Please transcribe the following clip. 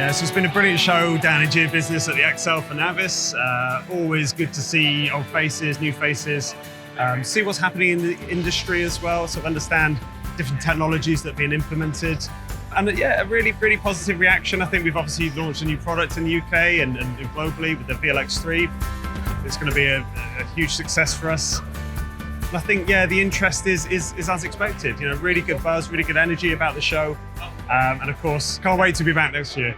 Yeah, so it's been a brilliant show down in Geo Business at the XL for NavVis. Always good to see old faces, new faces, see what's happening in the industry as well, sort of understand different technologies that are being implemented. And yeah, a really, really positive reaction. I think we've obviously launched a new product in the UK and globally with the VLX3. It's going to be a huge success for us. And I think, yeah, the interest is as expected. You know, really good buzz, really good energy about the show. And of course, can't wait to be back next year.